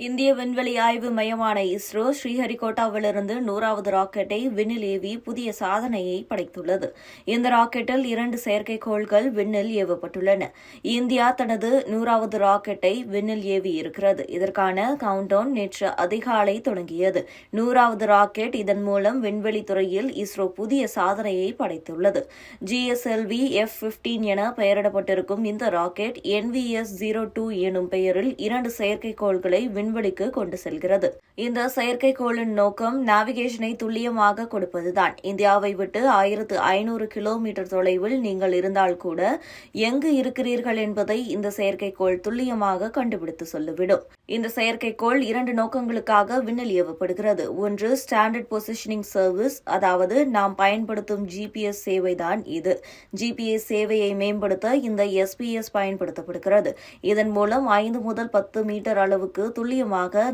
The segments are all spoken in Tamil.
இந்திய விண்வெளி ஆய்வு மையமான இஸ்ரோ ஸ்ரீஹரிகோட்டாவிலிருந்து 100வது ராக்கெட்டை விண்ணில் ஏவி புதிய சாதனையை படைத்துள்ளது. இந்த ராக்கெட்டில் 2 செயற்கைக்கோள்கள் விண்ணில் ஏவப்பட்டுள்ளன. இந்தியா தனது 100வது ராக்கெட்டை விண்ணில் ஏவி இருக்கிறது. இதற்கான கவுண்டவுன் நேற்று அதிகாலை தொடங்கியது. 100வது ராக்கெட் இதன் மூலம் விண்வெளி துறையில் இஸ்ரோ புதிய சாதனையை படைத்துள்ளது. GSLV F-15 என பெயரிடப்பட்டிருக்கும் இந்த ராக்கெட் NVS-02 எனும் பெயரில் 2 செயற்கைக்கோள்களை விண்வெளிக்கு கொண்டு செல்கிறது. இந்த செயற்கைக்கோளின் நோக்கம் நேவிகேஷனை துல்லியமாக கொடுப்பதுதான். இந்தியாவை விட்டு 1500 கிலோமீட்டர் தொலைவில் நீங்கள் இருந்தால் கூட எங்கு இருக்கிறீர்கள் என்பதை இந்த செயற்கைக்கோள் துல்லியமாக கண்டுபிடித்து சொல்லிவிடும். இந்த செயற்கைக்கோள் 2 நோக்கங்களுக்காக விண்ணில் ஏவப்படுகிறது. ஒன்று ஸ்டாண்டர்ட் பொசிஷனிங் சர்வீஸ், அதாவது நாம் பயன்படுத்தும் GPS சேவைதான் இது. GPS சேவையை மேம்படுத்த இந்த SPS பயன்படுத்தப்படுகிறது. இதன் மூலம் 5 முதல் 10 மீட்டர் அளவுக்கு துல்லியமாக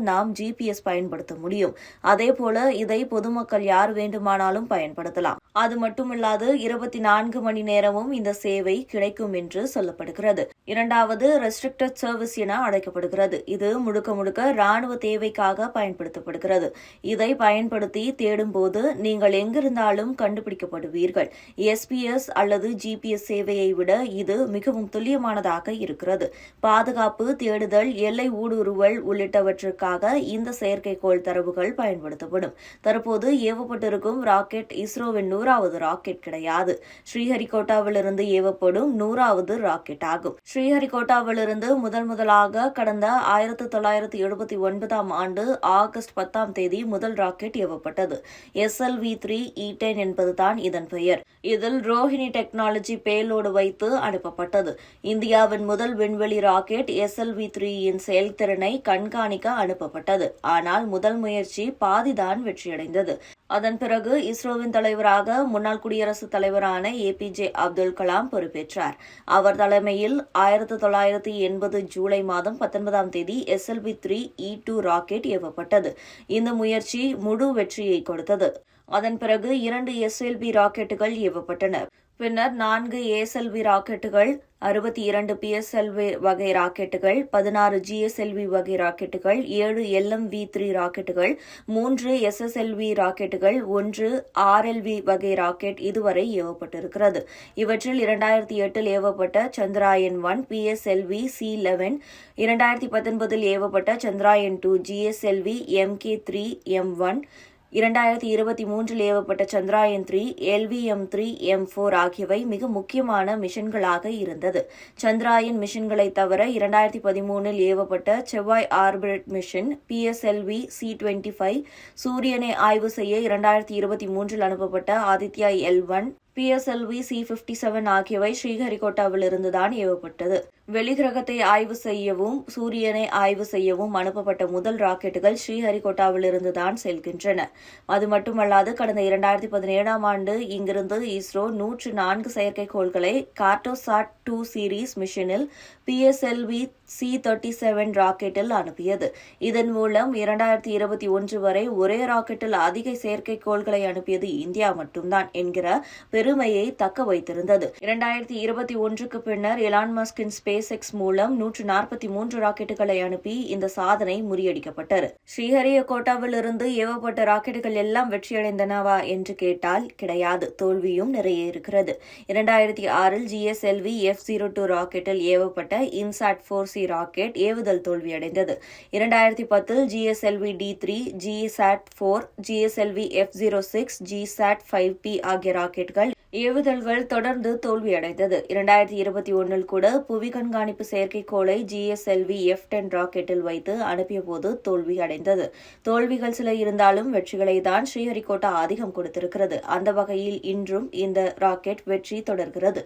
நாம் GPS பயன்படுத்த முடியும். அதேபோல இதை பொதுமக்கள் யார் வேண்டுமானாலும் பயன்படுத்தலாம். அது மட்டுமில்லாது 24 மணி நேரமும் இந்த சேவை கிடைக்கும் என்று சொல்லப்படுகிறது. இரண்டாவது ரெஸ்ட்ரிக்டட் சர்வீஸ் என அழைக்கப்படுகிறது. இது முழுக்க முழுக்க ராணுவ தேவைக்காக பயன்படுத்தப்படுகிறது. இதை பயன்படுத்தி தேடும்போது நீங்கள் எங்கிருந்தாலும் கண்டுபிடிக்கப்படுவீர்கள். SPS அல்லது GPS சேவையை விட இது மிகவும் துல்லியமானதாக இருக்கிறது. பாதுகாப்பு, தேடுதல், எல்லை ஊடுருவல் உள்ளிட்டவற்றுக்காக இந்த செயற்கைக்கோள் தரவுகள் பயன்படுத்தப்படும். தற்போது ஏவப்பட்டிருக்கும் ராக்கெட் இஸ்ரோவின் 100வது ராக்கெட் கிடையாது. ஸ்ரீஹரிகோட்டாவிலிருந்து ஏவப்படும் 100வது ராக்கெட் ஆகும். ஸ்ரீஹரிகோட்டாவிலிருந்து முதலாக கடந்த 1979ஆம் ஆண்டு ஆகஸ்ட் 10ஆம் தேதி முதல் ராக்கெட் ஏவப்பட்டது. SLV-3E10 என்பதுதான் இதன் பெயர். இதில் ரோஹிணி டெக்னாலஜி பேலோடு வைத்து அனுப்பப்பட்டது. இந்தியாவின் முதல் விண்வெளி ராக்கெட் SLV-3 செயல்திறனை கண்காணிக்க அனுப்பப்பட்டது. ஆனால் முதல் முயற்சி பாதிதான் வெற்றியடைந்தது. அதன் பிறகு இஸ்ரோவின் தலைவராக முன்னாள் குடியரசுத் தலைவரான APJ அப்துல் கலாம் பொறுப்பேற்றார். அவர் தலைமையில் 1980 ஜூலை மாதம் 19ஆம் தேதி SLV-3E2 ராக்கெட் ஏவப்பட்டது. இந்த முயற்சி முழு வெற்றியை கொடுத்தது. அதன் பிறகு 2 SLV ராக்கெட்டுகள் ஏவப்பட்டன. பின்னர் 4 ASLV ராக்கெட்டுகள், 62 PSLV வகை ராக்கெட்டுகள், 16 GSLV வகை ராக்கெட்டுகள், 7 LMV-3 ராக்கெட்டுகள், 3 SSLV ராக்கெட்டுகள், 1 RLV வகை ராக்கெட் இதுவரை ஏவப்பட்டிருக்கிறது. இவற்றில் 2008இல் ஏவப்பட்ட சந்திராயன்-1 PSLV C-11, 2019இல் ஏவப்பட்ட சந்திராயன்-2 GSLV MK-3 M1, 2023இல் ஏவப்பட்ட சந்திராயன்-3 LVM-3 M4 ஆகியவை மிக முக்கியமான மிஷன்களாக இருந்தது. சந்திராயன் மிஷன்களை தவிர 2013இல் ஏவப்பட்ட செவ்வாய் ஆர்பிட் மிஷன் PSLV C-25, சூரியனை ஆய்வு செய்ய 2023இல் அனுப்பப்பட்ட ஆதித்யா L1, PSLV C-57 ஆகியவை ஸ்ரீஹரிகோட்டாவிலிருந்துதான் ஏவப்பட்டது. வெளிகிரகத்தை ஆய்வு செய்யவும் சூரியனை ஆய்வு செய்யவும் அனுப்பப்பட்ட முதல் ராக்கெட்டுகள் ஸ்ரீஹரிகோட்டாவிலிருந்துதான் செல்கின்றன. அது மட்டுமல்லாது கடந்த 2017ஆம் ஆண்டு இங்கிருந்து இஸ்ரோ 104 செயற்கைக்கோள்களை கார்டோசாட் 2 சீரீஸ் மிஷனில் PSLV C-37 ராக்கெட்டில் அனுப்பியது. இதன் மூலம் 2021 வரை ஒரே ராக்கெட்டில் அதிக செயற்கைக்கோள்களை அனுப்பியது இந்தியா மட்டும்தான் என்கிற பெருமையை தக்க வைத்திருந்தது. 2021க்கு பின்னர் எலான் மஸ்கின் SpaceX மூலம் 143 ராக்கெட்டுகளை அனுப்பி இந்த சாதனை முறியடிக்கப்பட்டது. ஸ்ரீஹரிகோட்டாவிலிருந்து ஏவப்பட்ட ராக்கெட்டுகள் எல்லாம் வெற்றியடைந்தனவா என்று கேட்டால் கிடையாது, தோல்வியும் நிறைய இருக்கிறது. 2006இல் GSLV F-02 ராக்கெட்டில் ஏவப்பட்ட INSAT-4C ராக்கெட் ஏவுதல் தோல்வியடைந்தது. 2010இல் GSLV D3, GSAT-4, GSLV F-06, GSAT-5P ஆகிய ராக்கெட்டுகள் ஏவுதல்கள் தொடர்ந்து தோல்வியடைந்தது. 2021இல் கூட புவி கண்காணிப்பு செயற்கைக்கோளை GSLV F-10 ராக்கெட்டில் வைத்து அனுப்பியபோது தோல்வியடைந்தது. தோல்விகள் சில இருந்தாலும் வெற்றிகளை தான் ஸ்ரீஹரிகோட்டா அதிகம் கொடுத்திருக்கிறது. அந்த வகையில் இன்றும் இந்த ராக்கெட் வெற்றி தொடர்கிறது.